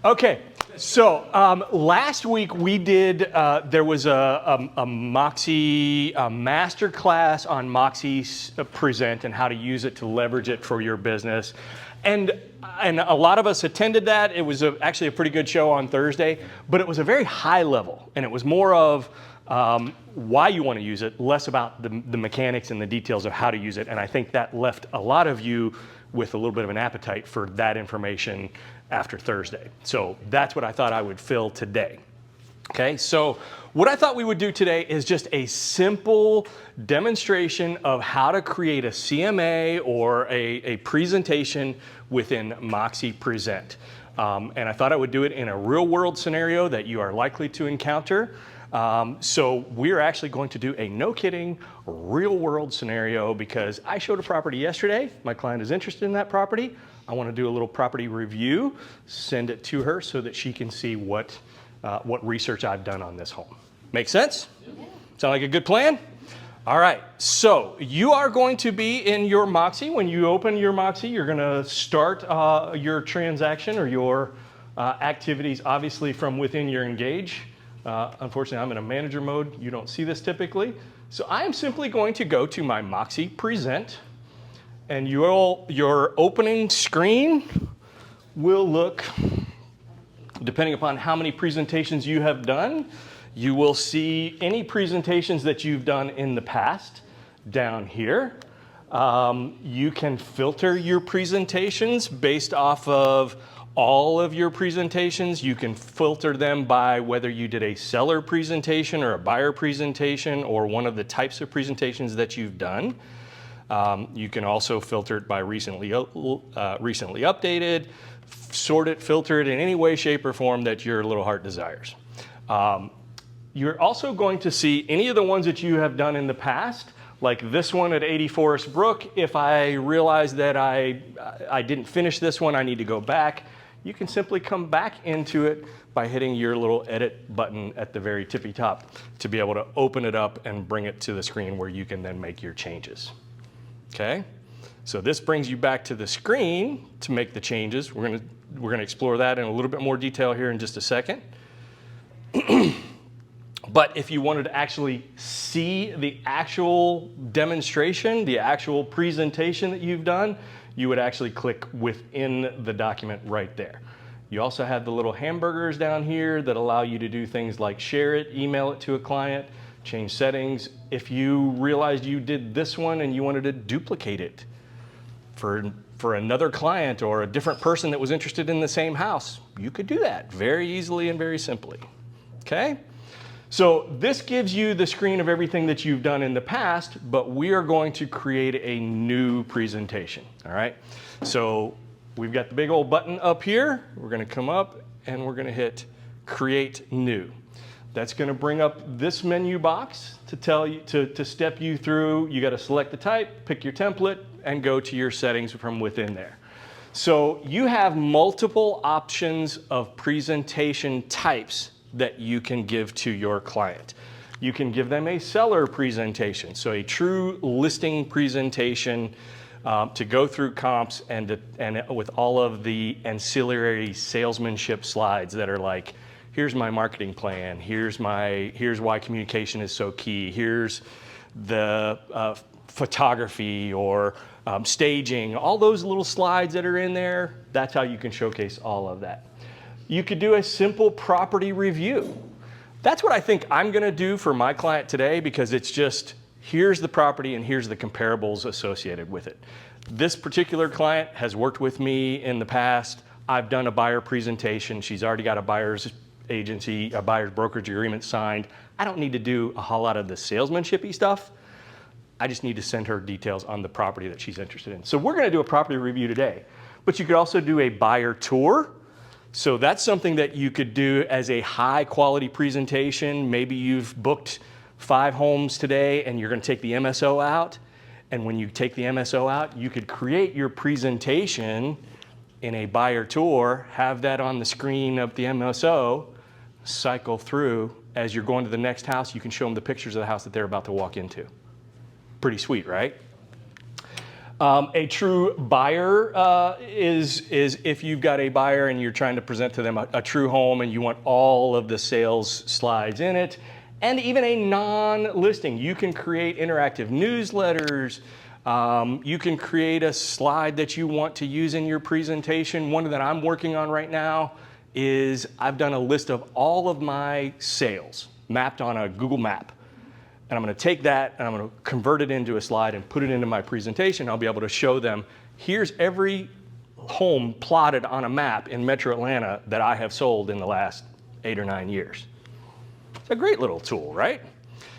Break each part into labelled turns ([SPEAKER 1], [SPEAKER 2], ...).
[SPEAKER 1] Okay, so last week we did, there was a Moxi masterclass on MoxiPresent and how to use it to leverage it for your business. And a lot of us attended that. It was actually a pretty good show on Thursday, but it was a very high level, and it was more of why you want to use it, less about the mechanics and the details of how to use it. And I think that left a lot of you with a little bit of an appetite for that information after Thursday. So that's what I thought I would fill today. Okay, so what I thought we would do today is just a simple demonstration of how to create a CMA or a presentation within MoxiPresent. And I thought I would do it in a real world scenario that you are likely to encounter. So we're actually going to do a no kidding real world scenario because I showed a property yesterday. My client is interested in that property. I want to do a little property review, send it to her so that she can see what research I've done on this home. Make sense? Yeah. Sound like a good plan? All right, so you are going to be in your Moxi. When you open your Moxi, you're going to start your transaction or your activities, obviously from within your Engage. Unfortunately, I'm in a manager mode. You don't see this typically. So I am simply going to go to my MoxiPresent, and your opening screen will look, depending upon how many presentations you have done, you will see any presentations that you've done in the past down here. You can filter your presentations based off of all of your presentations. You can filter them by whether you did a seller presentation or a buyer presentation or one of the types of presentations that you've done. You can also filter it by recently updated, sort it, filter it in any way, shape, or form that your little heart desires. You're also going to see any of the ones that you have done in the past, like this one at 80 Forest Brook. If I realize that I didn't finish this one, I need to go back, you can simply come back into it by hitting your little edit button at the very tippy top to be able to open it up and bring it to the screen where you can then make your changes. Okay, so this brings you back to the screen to make the changes. We're gonna explore that in a little bit more detail here in just a second. But if you wanted to actually see the actual demonstration, the actual presentation that you've done, you would actually click within the document right there. You also have the little hamburgers down here that allow you to do things like share it, email it to a client, change settings. If you realized you did this one and you wanted to duplicate it for another client or a different person that was interested in the same house, you could do that very easily and very simply. Okay? So this gives you the screen of everything that you've done in the past, but we are going to create a new presentation, all right? So we've got the big old button up here. We're gonna come up and we're gonna hit Create New. That's gonna bring up this menu box to tell you, to step you through. You gotta select the type, pick your template, and go to your settings from within there. So you have multiple options of presentation types that you can give to your client. You can give them a seller presentation, so a true listing presentation to go through comps and with all of the ancillary salesmanship slides that are like, here's my marketing plan, here's why communication is so key, here's the photography or staging, all those little slides that are in there. That's how you can showcase all of that. You could do a simple property review. That's what I think I'm gonna do for my client today, because it's just, here's the property and here's the comparables associated with it. This particular client has worked with me in the past. I've done a buyer presentation. She's already got a buyer's agency, a buyer's brokerage agreement signed. I don't need to do a whole lot of the salesmanship-y stuff. I just need to send her details on the property that she's interested in. So we're gonna do a property review today, but you could also do a buyer tour. So that's something that you could do as a high quality presentation. Maybe you've booked 5 homes today and you're gonna take the MSO out. And when you take the MSO out, you could create your presentation in a buyer tour, have that on the screen of the MSO, cycle through. As you're going to the next house, you can show them the pictures of the house that they're about to walk into. Pretty sweet, right? A true buyer is if you've got a buyer and you're trying to present to them a true home and you want all of the sales slides in it, and even a non-listing. You can create interactive newsletters. You can create a slide that you want to use in your presentation. One that I'm working on right now is I've done a list of all of my sales mapped on a Google map. And I'm going to take that and I'm going to convert it into a slide and put it into my presentation. I'll be able to show them, here's every home plotted on a map in Metro Atlanta that I have sold in the last 8 or 9 years. It's a great little tool, right?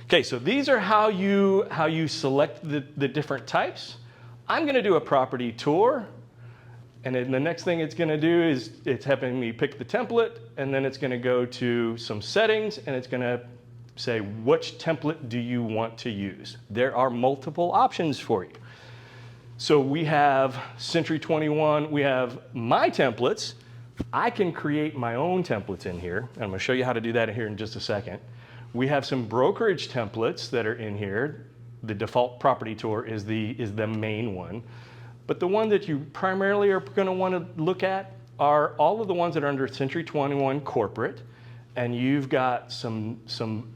[SPEAKER 1] Okay, so these are how you select the different types. I'm going to do a property tour. And then the next thing it's going to do is it's having me pick the template, and then it's going to go to some settings, and it's going to say, which template do you want to use? There are multiple options for you. So we have Century 21, we have my templates. I can create my own templates in here. And I'm gonna show you how to do that here in just a second. We have some brokerage templates that are in here. The default property tour is the main one. But the one that you primarily are gonna wanna look at are all of the ones that are under Century 21 corporate. And you've got some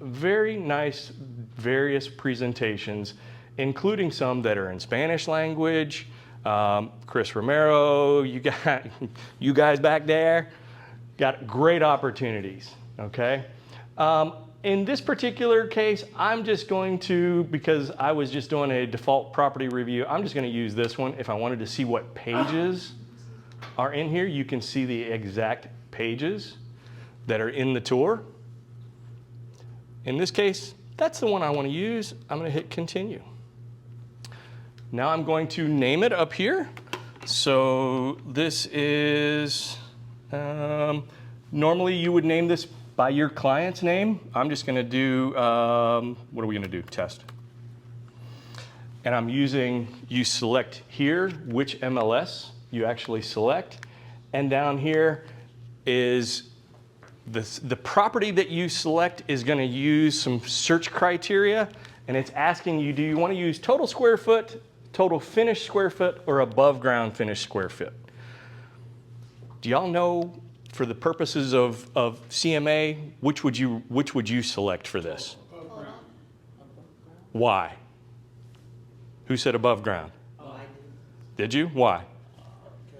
[SPEAKER 1] very nice various presentations, including some that are in Spanish language. Chris Romero, you guys back there, got great opportunities, okay? In this particular case, I'm just going to, because I was just doing a default property review, I'm just going to use this one. If I wanted to see what pages are in here, you can see the exact pages that are in the tour. In this case, that's the one I want to use. I'm going to hit continue. Now I'm going to name it up here. So this is, normally you would name this by your client's name. I'm just going to do, what are we going to do? Test. And I'm using, you select here which MLS you actually select. And down here is the property that you select is going to use some search criteria, and it's asking you, do you want to use total square foot, total finished square foot, or above ground finished square foot? Do y'all know, for the purposes of CMA, which would you select for this?
[SPEAKER 2] Above ground.
[SPEAKER 1] Why? Who said above ground?
[SPEAKER 2] Oh, I
[SPEAKER 1] Did you? Why?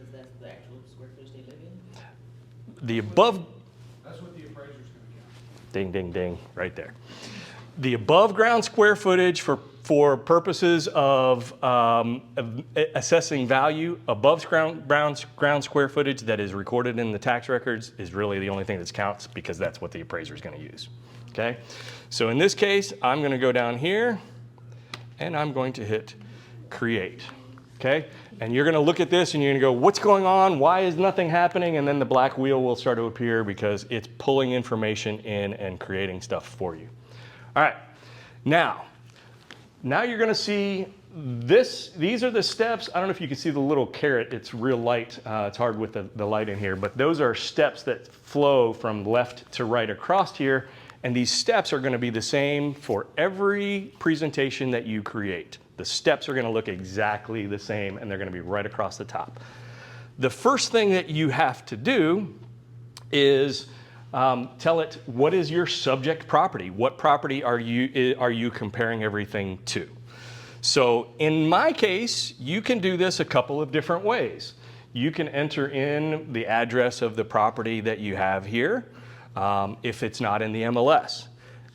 [SPEAKER 2] because that's the actual square footage they live in.
[SPEAKER 1] The above.
[SPEAKER 3] That's what the appraiser's going to count.
[SPEAKER 1] Ding, ding, ding, right there. The above ground square footage for purposes of assessing value, above ground square footage that is recorded in the tax records is really the only thing that counts, because that's what the appraiser is going to use. Okay? So in this case, I'm going to go down here and I'm going to hit create. Okay? And you're going to look at this and you're going to go, what's going on? Why is nothing happening? And then the black wheel will start to appear because it's pulling information in and creating stuff for you. All right. Now you're going to see this. These are the steps. I don't know if you can see the little caret. It's real light. It's hard with the light in here. But those are steps that flow from left to right across here. And these steps are going to be the same for every presentation that you create. The steps are going to look exactly the same, and they're going to be right across the top. The first thing that you have to do is tell it, what is your subject property? What property are you comparing everything to? So in my case, you can do this a couple of different ways. You can enter in the address of the property that you have here if it's not in the MLS.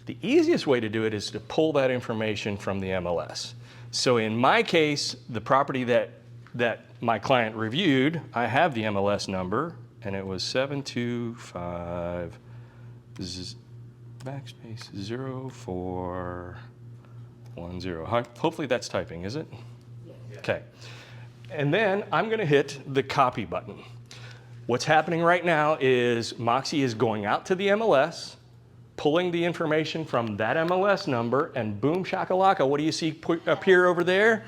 [SPEAKER 1] The easiest way to do it is to pull that information from the MLS. So in my case, the property that my client reviewed, I have the MLS number, and it was 725 backspace 0410. Hopefully that's typing, is it?
[SPEAKER 2] Yes.
[SPEAKER 1] Okay. And then I'm going to hit the copy button. What's happening right now is Moxi is going out to the MLS, pulling the information from that MLS number, and boom shakalaka, what do you see appear over there?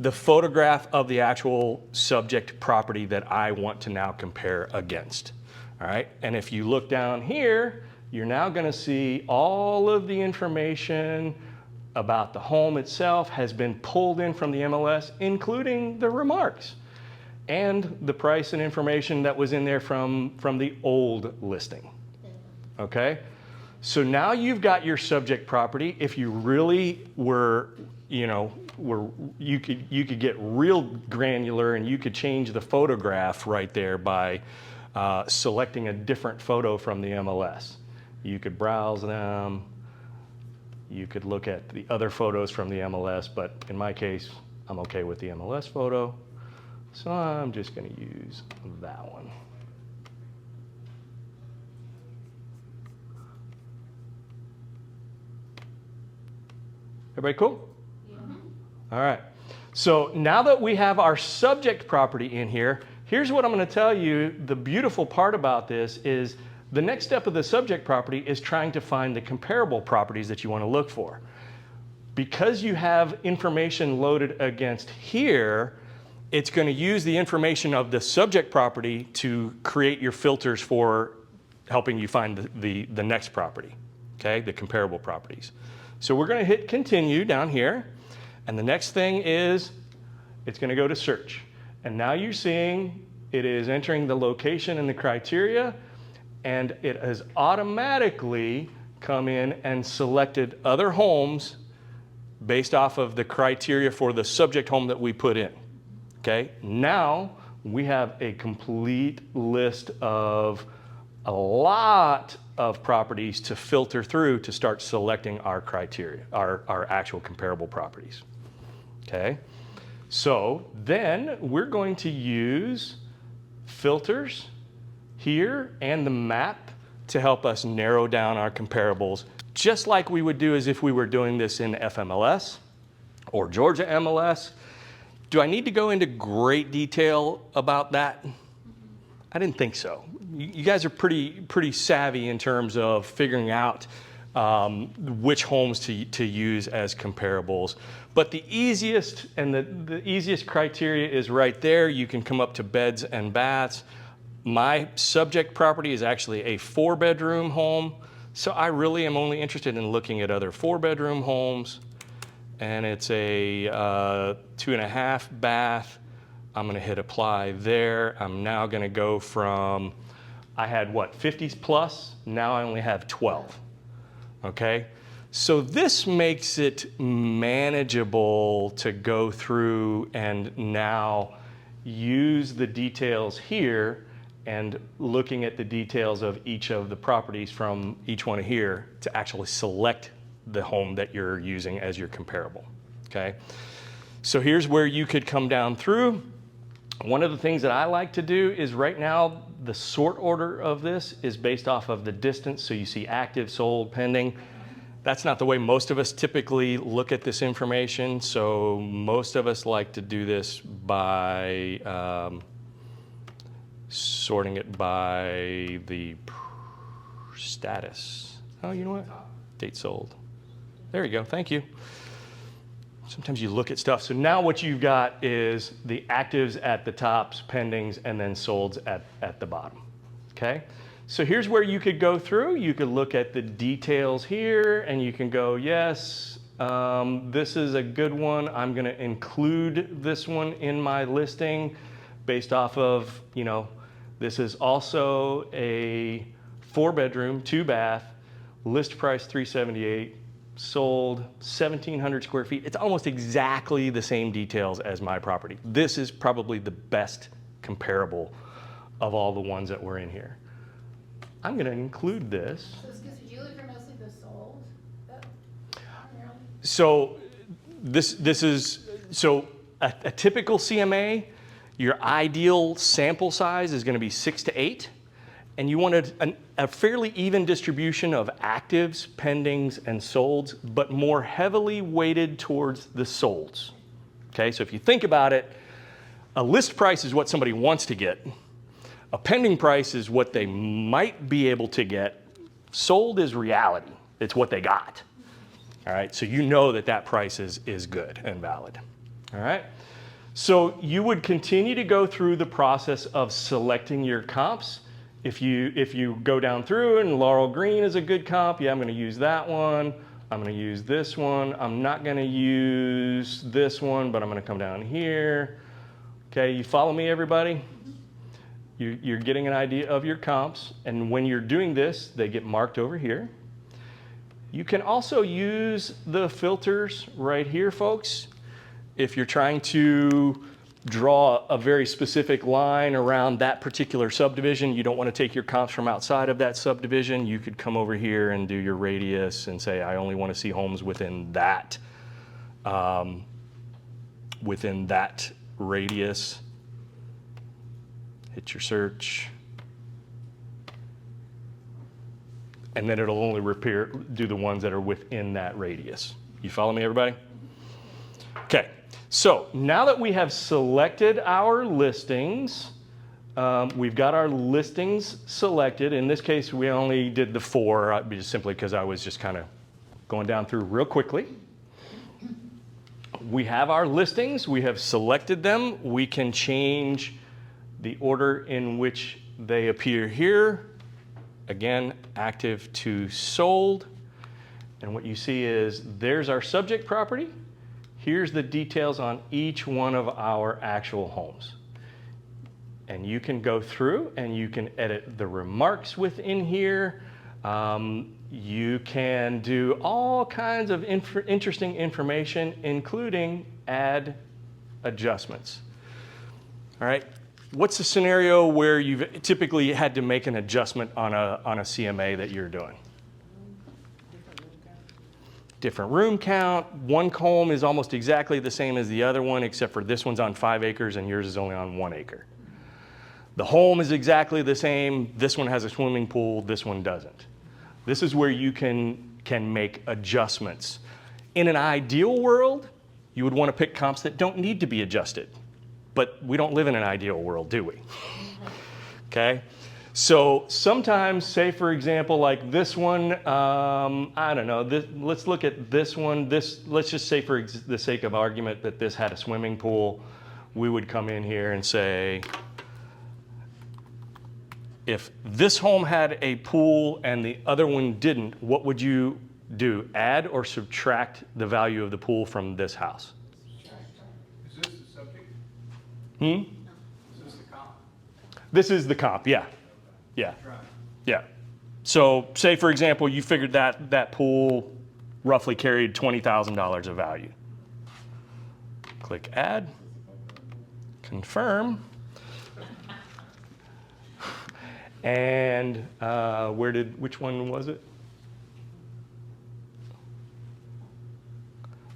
[SPEAKER 1] The photograph of the actual subject property that I want to now compare against. All right, and if you look down here, you're now going to see all of the information about the home itself has been pulled in from the MLS, including the remarks and the price and information that was in there from the old listing. Okay? So now you've got your subject property. If you really were, you could get real granular and you could change the photograph right there by selecting a different photo from the MLS. You could browse them. You could look at the other photos from the MLS, but in my case, I'm okay with the MLS photo. So I'm just going to use that one. Everybody cool? Yeah. All right. So now that we have our subject property in here, here's what I'm going to tell you. The beautiful part about this is the next step of the subject property is trying to find the comparable properties that you want to look for. Because you have information loaded against here, it's going to use the information of the subject property to create your filters for helping you find the next property, okay, the comparable properties. So we're going to hit continue down here, and the next thing is it's going to go to search. And now you're seeing it is entering the location and the criteria, and it has automatically come in and selected other homes based off of the criteria for the subject home that we put in. Okay, now we have a complete list of a lot of properties to filter through to start selecting our criteria, our actual comparable properties. Okay, so then we're going to use filters here and the map to help us narrow down our comparables, just like we would do as if we were doing this in FMLS or Georgia MLS. Do I need to go into great detail about that? I didn't think so. You guys are pretty savvy in terms of figuring out which homes to use as comparables. But the easiest and the easiest criteria is right there. You can come up to beds and baths. My subject property is actually a 4-bedroom home, so I really am only interested in looking at other 4-bedroom homes. And it's a 2.5 bath. I'm going to hit apply there. I'm now going to go from, I had what, 50s plus? Now I only have 12. Okay? So this makes it manageable to go through and now use the details here and looking at the details of each of the properties from each one here to actually select the home that you're using as your comparable, okay? So here's where you could come down through. One of the things that I like to do is right now, the sort order of this is based off of the distance. So you see active, sold, pending. That's not the way most of us typically look at this information. So most of us like to do this by sorting it by the status. Oh, you know what? Date sold. There you go, thank you. Sometimes you look at stuff. So now what you've got is the actives at the tops, pendings, and then solds at the bottom, okay? So here's where you could go through. You could look at the details here, and you can go, yes, this is a good one. I'm gonna include this one in my listing based off of, this is also a 4-bedroom, 2-bath, list price $378. Sold 1,700 square feet. It's almost exactly the same details as my property. This is probably the best comparable of all the ones that were in here. I'm going to include this.
[SPEAKER 4] So it's because you look for mostly the sold?
[SPEAKER 1] So this is, so a typical CMA, your ideal sample size is going to be 6 to 8. And you wanted a fairly even distribution of actives, pendings, and solds, but more heavily weighted towards the solds. Okay, so if you think about it, a list price is what somebody wants to get. A pending price is what they might be able to get. Sold is reality. It's what they got. All right, so you know that that price is good and valid. All right, so you would continue to go through the process of selecting your comps. If you go down through and Laurel Green is a good comp, yeah, I'm going to use that one. I'm going to use this one. I'm not going to use this one, but I'm going to come down here. Okay, you follow me, everybody? You're getting an idea of your comps, and when you're doing this, they get marked over here. You can also use the filters right here, folks. If you're trying to draw a very specific line around that particular subdivision, you don't want to take your comps from outside of that subdivision, you could come over here and do your radius and say, I only want to see homes within that radius. Hit your search. And then it'll only do the ones that are within that radius. You follow me, everybody? Okay, so now that we have selected our listings, we've got our listings selected. In this case, we only did the 4, just simply because I was just kind of going down through real quickly. We have our listings, we have selected them. We can change the order in which they appear here. Again, active to sold. And what you see is there's our subject property. Here's the details on each one of our actual homes. And you can go through and you can edit the remarks within here. You can do all kinds of interesting information, including add adjustments. All right. What's the scenario where you've typically had to make an adjustment on a CMA that you're doing? Different room count. One home is almost exactly the same as the other one, except for this one's on 5 acres and yours is only on 1 acre. The home is exactly the same. This one has a swimming pool, this one doesn't. This is where you can make adjustments. In an ideal world, you would want to pick comps that don't need to be adjusted. But we don't live in an ideal world, do we? Okay? So sometimes, say for example, like this one, I don't know, let's look at this one. Let's just say for the sake of argument that this had a swimming pool. We would come in here and say, if this home had a pool and the other one didn't, what would you do? Add or subtract the value of the pool from this house?
[SPEAKER 3] Is this the subject?
[SPEAKER 1] Hmm?
[SPEAKER 3] Is this the comp?
[SPEAKER 1] This is the comp, yeah. Yeah.
[SPEAKER 3] Right.
[SPEAKER 1] Yeah. So say, for example, you figured that pool roughly carried $20,000 of value. Click add, confirm, and which one was it?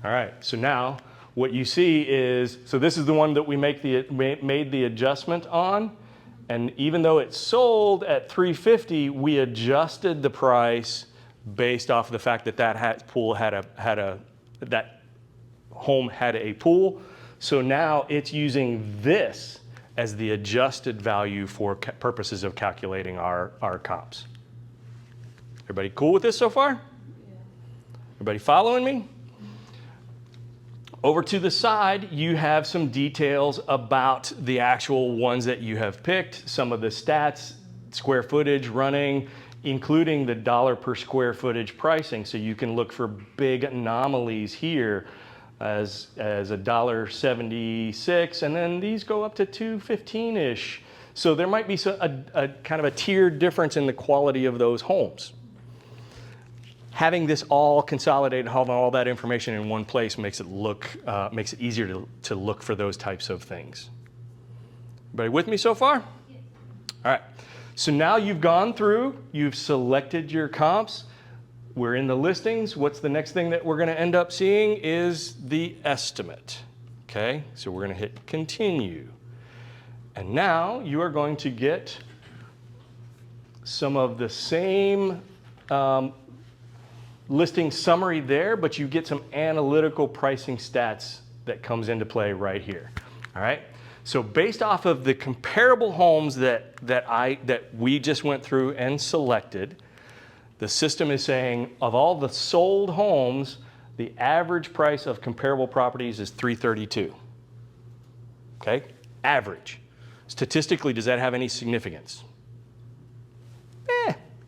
[SPEAKER 1] All right, so now what you see is, so this is the one that we made the adjustment on. And even though it sold at $350, we adjusted the price based off of the fact that that home had a pool. So now it's using this as the adjusted value for purposes of calculating our comps. Everybody cool with this so far? Yeah. Everybody following me? Over to the side, you have some details about the actual ones that you have picked, some of the stats, square footage running, including the dollar per square footage pricing. So you can look for big anomalies here as $1.76, and then these go up to $2.15-ish. So there might be a kind of a tiered difference in the quality of those homes. Having this all consolidated, having all that information in one place makes it easier to look for those types of things. Everybody with me so far? Yeah. All right. So now you've gone through, you've selected your comps. We're in the listings. What's the next thing that we're going to end up seeing is the estimate. Okay. So we're going to hit continue. And now you are going to get some of the same listing summary there, but you get some analytical pricing stats that comes into play right here. All right. So based off of the comparable homes that we just went through and selected, the system is saying of all the sold homes, the average price of comparable properties is $332. Okay, average. Statistically, does that have any significance?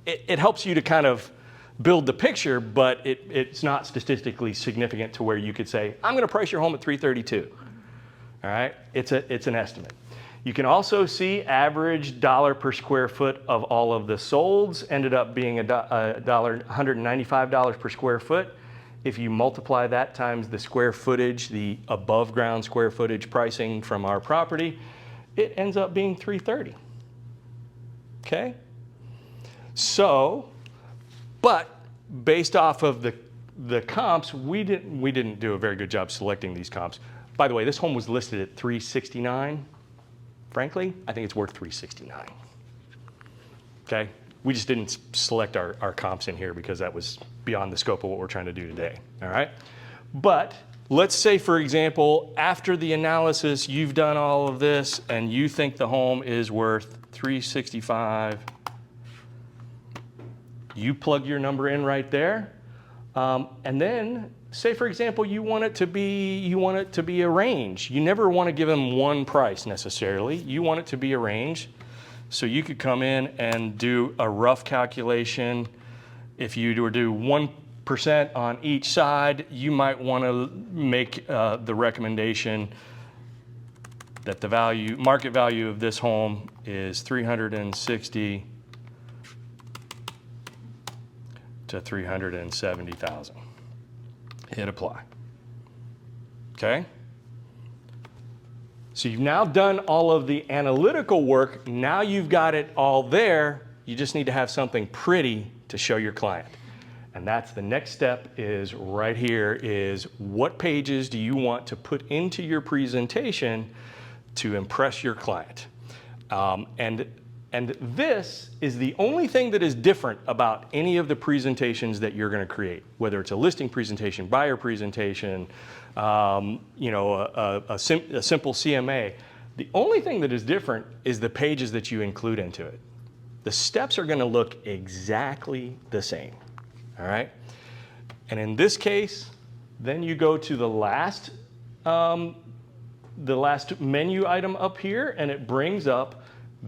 [SPEAKER 1] It helps you to kind of build the picture, but it's not statistically significant to where you could say, I'm going to price your home at $332. All right, it's an estimate. You can also see average dollar per square foot of all of the solds ended up being $195 per square foot. If you multiply that times the square footage, the above ground square footage pricing from our property, it ends up being $330. Okay? So, but based off of the comps, we didn't do a very good job selecting these comps. By the way, this home was listed at $369. Frankly, I think it's worth $369. Okay? We just didn't select our comps in here because that was beyond the scope of what we're trying to do today. All right? But let's say, for example, after the analysis, you've done all of this and you think the home is worth $365. You plug your number in right there. And then say, for example, you want it to be a range. You never want to give them one price necessarily. You want it to be a range. So you could come in and do a rough calculation. If you were to do 1% on each side, you might want to make the recommendation that the market value of this home is $360,000 to $370,000. Hit apply. Okay? So you've now done all of the analytical work. Now you've got it all there. You just need to have something pretty to show your client. And that's the next step is right here is what pages do you want to put into your presentation to impress your client? And this is the only thing that is different about any of the presentations that you're going to create, whether it's a listing presentation, buyer presentation, a simple CMA. The only thing that is different is the pages that you include into it. The steps are going to look exactly the same. All right? And in this case, then you go to the last menu item up here, and it brings up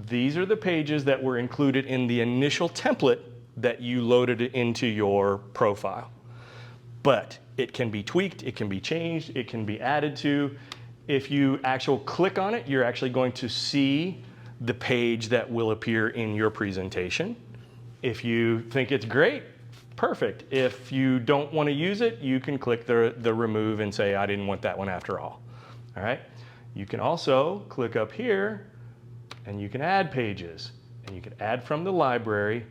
[SPEAKER 1] these are the pages that were included in the initial template that you loaded into your profile. But it can be tweaked, it can be changed, it can be added to. If you actually click on it, you're actually going to see the page that will appear in your presentation. If you think it's great, perfect. If you don't want to use it, you can click the remove and say, I didn't want that one after all. All right? You can also click up here and you can add pages, and you can add from the library.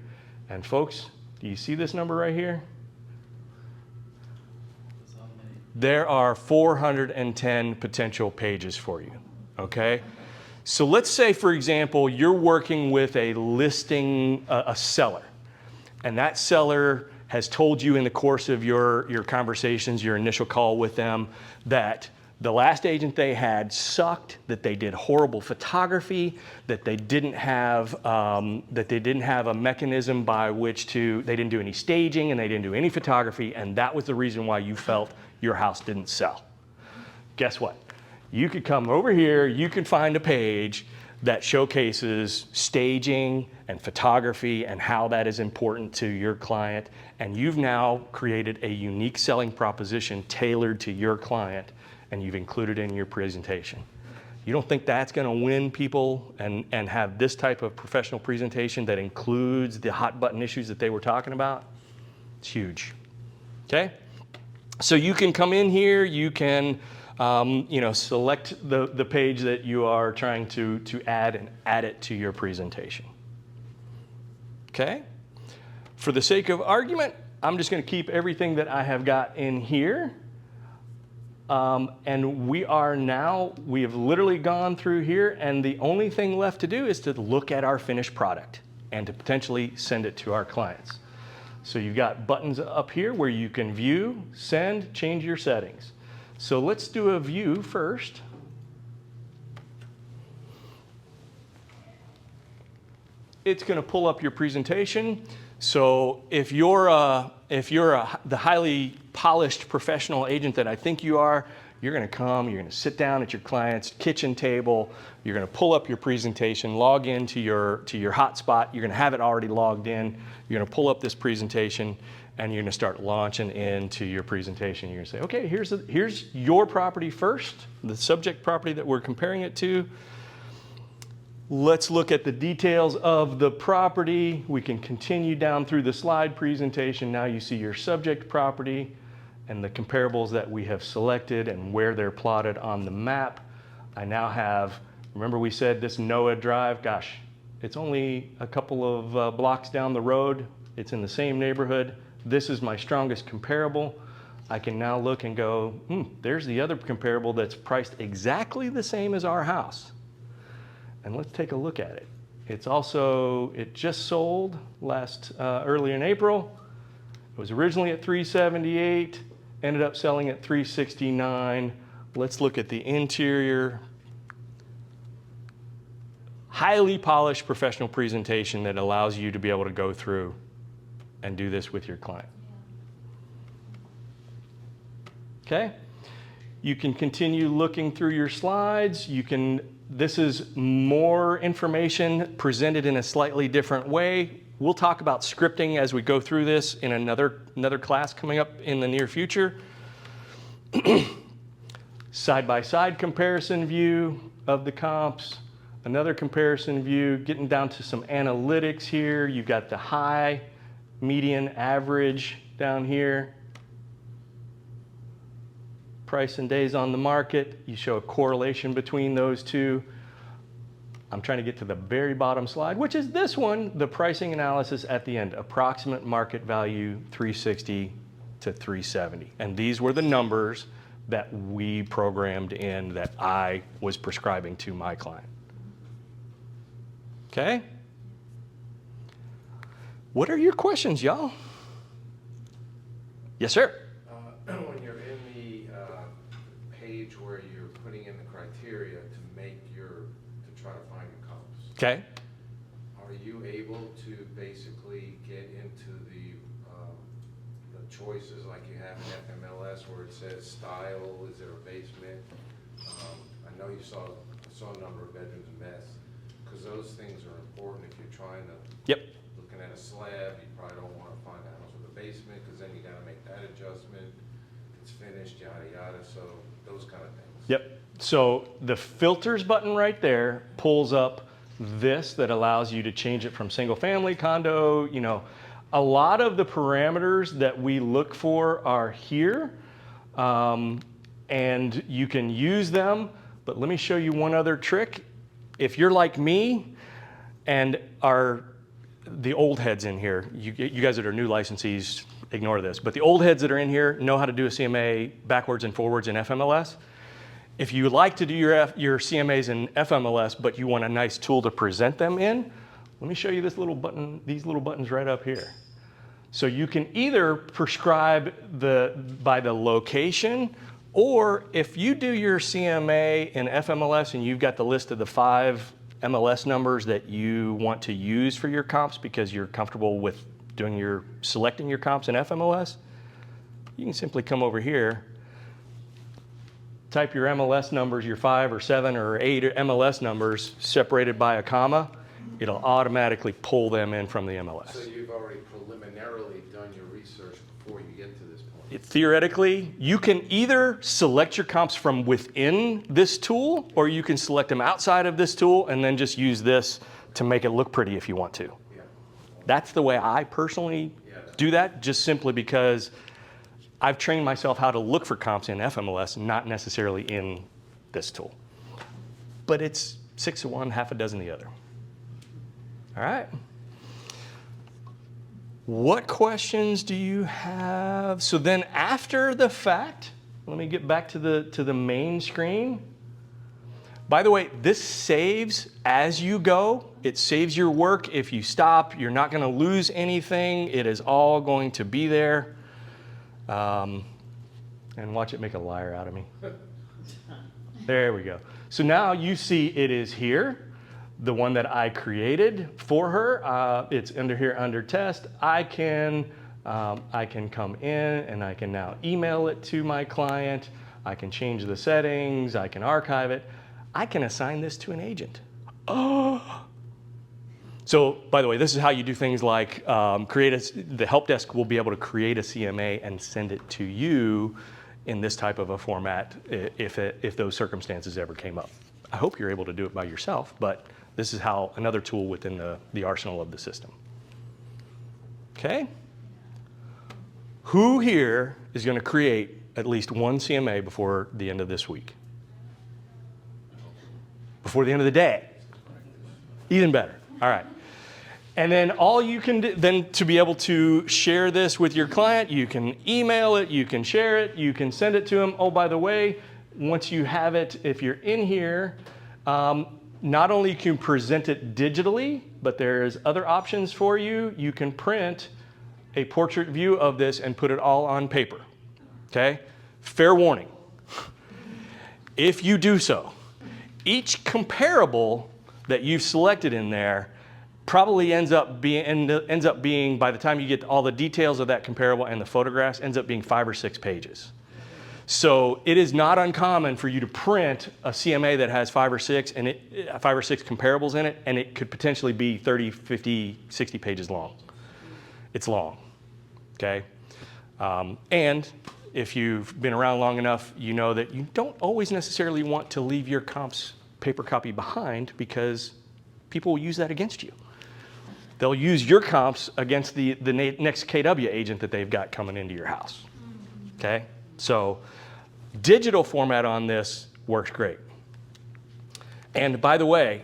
[SPEAKER 1] And folks, do you see this number right here? There are 410 potential pages for you, okay? So let's say, for example, you're working with a listing, a seller, and that seller has told you in the course of your conversations, your initial call with them, that the last agent they had sucked, that they did horrible photography, that they didn't have a mechanism by which they didn't do any staging and they didn't do any photography, and that was the reason why you felt your house didn't sell. Guess what? You could come over here, you could find a page that showcases staging and photography and how that is important to your client, and you've now created a unique selling proposition tailored to your client, and you've included it in your presentation. You don't think that's going to win people and have this type of professional presentation that includes the hot button issues that they were talking about? It's huge. Okay? So you can come in here, you can select the page that you are trying to add and add it to your presentation. Okay? For the sake of argument, I'm just going to keep everything that I have got in here. And we have literally gone through here, and the only thing left to do is to look at our finished product and to potentially send it to our clients. So you've got buttons up here where you can view, send, change your settings. So let's do a view first. It's going to pull up your presentation. So if you're the highly polished professional agent that I think you are, you're going to come, you're going to sit down at your client's kitchen table, you're going to pull up your presentation, log into your hotspot, you're going to have it already logged in, you're going to pull up this presentation, and you're going to start launching into your presentation. You're going to say, okay, here's your property first, the subject property that we're comparing it to. Let's look at the details of the property. We can continue down through the slide presentation. Now you see your subject property and the comparables that we have selected and where they're plotted on the map. I now have, remember we said this Noah Drive, gosh, it's only a couple of blocks down the road. It's in the same neighborhood. This is my strongest comparable. I can now look and go, there's the other comparable that's priced exactly the same as our house. And let's take a look at it. It just sold early in April. It was originally at $378, ended up selling at $369. Let's look at the interior. Highly polished professional presentation that allows you to be able to go through and do this with your client. Okay? You can continue looking through your slides. This is more information presented in a slightly different way. We'll talk about scripting as we go through this in another class coming up in the near future. Side-by-side comparison view of the comps. Another comparison view, getting down to some analytics here. You've got the high, median, average down here. Price and days on the market. You show a correlation between those two. I'm trying to get to the very bottom slide, which is this one, the pricing analysis at the end. Approximate market value, 360 to 370. And these were the numbers that we programmed in that I was prescribing to my client. Okay? What are your questions, y'all? Yes, sir.
[SPEAKER 5] When you're in the page where you're putting in the criteria to try to find your comps,
[SPEAKER 1] Okay.
[SPEAKER 5] are you able to basically get into the choices like you have in FMLS where it says style, is there a basement? I know you saw a number of bedrooms and baths, because those things are important if you're trying to, looking at a slab, you probably don't want to find a house with a basement, because then you got to make that adjustment. It's finished, yada yada, so those kind of things.
[SPEAKER 1] Yep. So the filters button right there pulls up this that allows you to change it from single family, condo, a lot of the parameters that we look for are here, and you can use them, but let me show you one other trick. If you're like me and are the old heads in here, you guys that are new licensees, ignore this, but the old heads that are in here know how to do a CMA backwards and forwards in FMLS. If you like to do your CMAs in FMLS, but you want a nice tool to present them in, let me show you this little button, these little buttons right up here. So you can either prescribe by the location, or if you do your CMA in FMLS and you've got the list of the 5 MLS numbers that you want to use for your comps because you're comfortable with selecting your comps in FMLS, you can simply come over here, type your MLS numbers, your 5 or 7 or 8 MLS numbers separated by a comma. It'll automatically pull them in from the MLS.
[SPEAKER 5] So you've already preliminarily done your research before you get to this point.
[SPEAKER 1] Theoretically, you can either select your comps from within this tool, or you can select them outside of this tool and then just use this to make it look pretty if you want to.
[SPEAKER 5] Yeah.
[SPEAKER 1] That's the way I personally do that, just simply because I've trained myself how to look for comps in FMLS, not necessarily in this tool. But it's 6 of one, half a dozen the other. All right. What questions do you have? So then after the fact, let me get back to the main screen. By the way, this saves as you go. It saves your work. If you stop, you're not going to lose anything. It is all going to be there. And watch it make a liar out of me. There we go. So now you see it is here. The one that I created for her, it's under test. I can come in and I can now email it to my client. I can change the settings, I can archive it. I can assign this to an agent. Oh! So, by the way, this is how you do things like the help desk will be able to create a CMA and send it to you in this type of a format if those circumstances ever came up. I hope you're able to do it by yourself, but this is how another tool within the arsenal of the system. Okay? Who here is going to create at least one CMA before the end of this week? Before the end of the day? Even better. All right. And then all you can do, then to be able to share this with your client, you can email it, you can share it, you can send it to them. Oh, by the way, once you have it, if you're in here, not only can you present it digitally, but there's other options for you. You can print a portrait view of this and put it all on paper. Okay? Fair warning. If you do so, each comparable that you've selected in there probably ends up being, by the time you get all the details of that comparable and the photographs, ends up being 5 or 6 pages. So it is not uncommon for you to print a CMA that has 5 or 6 comparables in it, and it could potentially be 30, 50, 60 pages long. It's long, okay? And if you've been around long enough, you know that you don't always necessarily want to leave your comp's paper copy behind because people will use that against you. They'll use your comps against the next KW agent that they've got coming into your house, okay? So digital format on this works great. And by the way,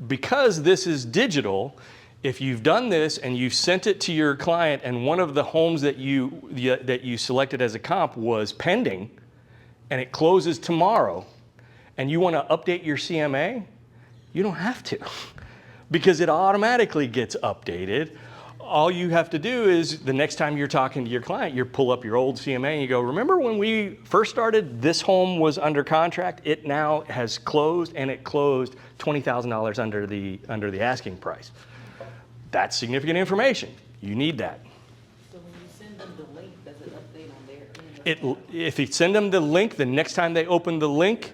[SPEAKER 1] because this is digital, if you've done this and you've sent it to your client and one of the homes that you selected as a comp was pending and it closes tomorrow and you want to update your CMA, you don't have to because it automatically gets updated. All you have to do is the next time you're talking to your client, you pull up your old CMA and you go, remember when we first started, this home was under contract, it now has closed and it closed $20,000 under the asking price. That's significant information. You need that.
[SPEAKER 2] So when you send them the link, does it update on their end?
[SPEAKER 1] If you send them the link, the next time they open the link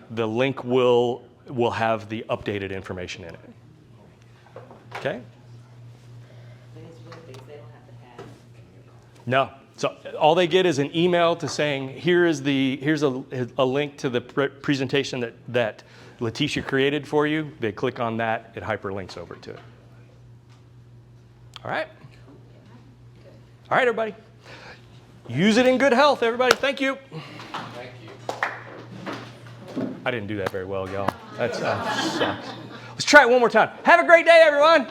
[SPEAKER 1] will have the updated information in it. Okay?
[SPEAKER 2] They don't have to have.
[SPEAKER 1] No. So all they get is an email to saying, here's a link to the presentation that Letitia created for you. They click on that, it hyperlinks over to it. All right? All right, everybody. Use it in good health, everybody. Thank you.
[SPEAKER 5] Thank you.
[SPEAKER 1] I didn't do that very well, y'all. That sucks. Let's try it one more time. Have a great day, everyone.